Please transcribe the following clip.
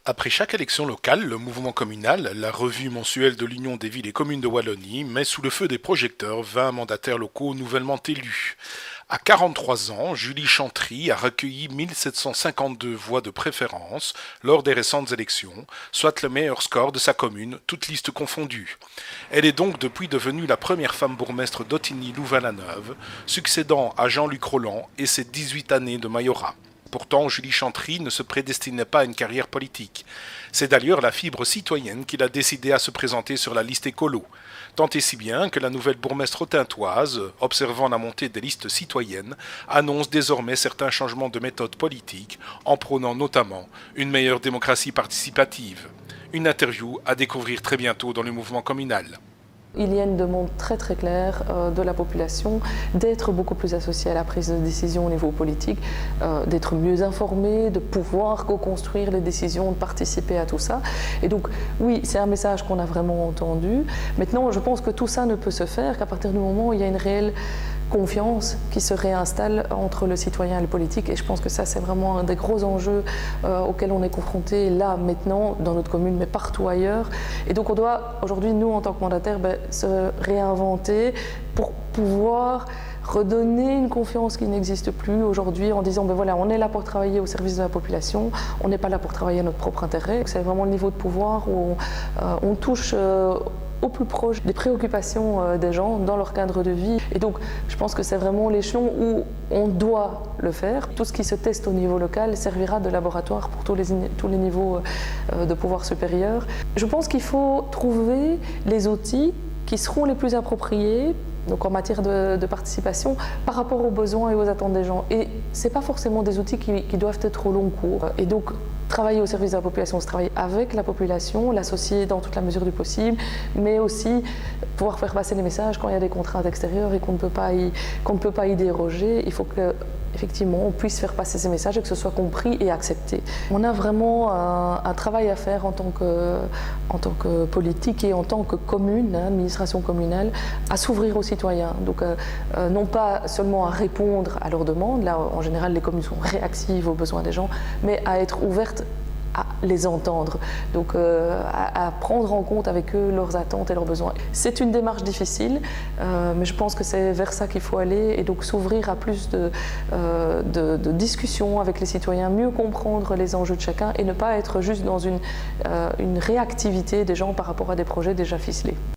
Après chaque élection locale, le mouvement communal, la revue mensuelle de l'Union des villes et communes de Wallonie, met sous le feu des projecteurs 20 mandataires locaux nouvellement élus. À 43 ans, Julie Chantry a recueilli 1752 voix de préférence lors des récentes élections, soit le meilleur score de sa commune, toutes listes confondues. Elle est donc depuis devenue la première femme bourgmestre d'Ottigny-Louvain-la-Neuve, succédant à Jean-Luc Roland et ses 18 années de majorat. Pourtant, Julie Chantry ne se prédestinait pas à une carrière politique. C'est d'ailleurs la fibre citoyenne qui l'a décidé à se présenter sur la liste écolo. Tant et si bien que la nouvelle bourgmestre authintoise, observant la montée des listes citoyennes, annonce désormais certains changements de méthode politique, en prônant notamment une meilleure démocratie participative. Une interview à découvrir très bientôt dans le mouvement communal. Il y a une demande très très claire de la population d'être beaucoup plus associée à la prise de décision au niveau politique, d'être mieux informée, de pouvoir co-construire les décisions, de participer à tout ça. Et donc oui, c'est un message qu'on a vraiment entendu. Maintenant, je pense que tout ça ne peut se faire qu'à partir du moment où il y a une réelle confiance qui se réinstalle entre le citoyen et le politique, et je pense que ça c'est vraiment un des gros enjeux auxquels on est confronté là maintenant dans notre commune mais partout ailleurs. Et donc on doit aujourd'hui, nous en tant que mandataires, se réinventer pour pouvoir redonner une confiance qui n'existe plus aujourd'hui en disant voilà, on est là pour travailler au service de la population, on n'est pas là pour travailler à notre propre intérêt. C'est vraiment le niveau de pouvoir où on touche au plus proche des préoccupations des gens dans leur cadre de vie. Et donc, je pense que c'est vraiment l'échelon où on doit le faire. Tout ce qui se teste au niveau local servira de laboratoire pour tous les niveaux de pouvoir supérieur. Je pense qu'il faut trouver les outils qui seront les plus appropriés, donc en matière de participation, par rapport aux besoins et aux attentes des gens. Et ce n'est pas forcément des outils qui doivent être au long cours. Et donc, travailler au service de la population, c'est travailler avec la population, l'associer dans toute la mesure du possible, mais aussi pouvoir faire passer les messages quand il y a des contraintes extérieures et qu'on ne peut pas y déroger. Il faut que effectivement, on puisse faire passer ces messages et que ce soit compris et accepté. On a vraiment un travail à faire en tant que politique et en tant que commune, administration communale, à s'ouvrir aux citoyens. Donc, non pas seulement à répondre à leurs demandes, là en général les communes sont réactives aux besoins des gens, mais à être ouvertes à les entendre, donc à prendre en compte avec eux leurs attentes et leurs besoins. C'est une démarche difficile, mais je pense que c'est vers ça qu'il faut aller et donc s'ouvrir à plus de discussions avec les citoyens, mieux comprendre les enjeux de chacun et ne pas être juste dans une réactivité des gens par rapport à des projets déjà ficelés.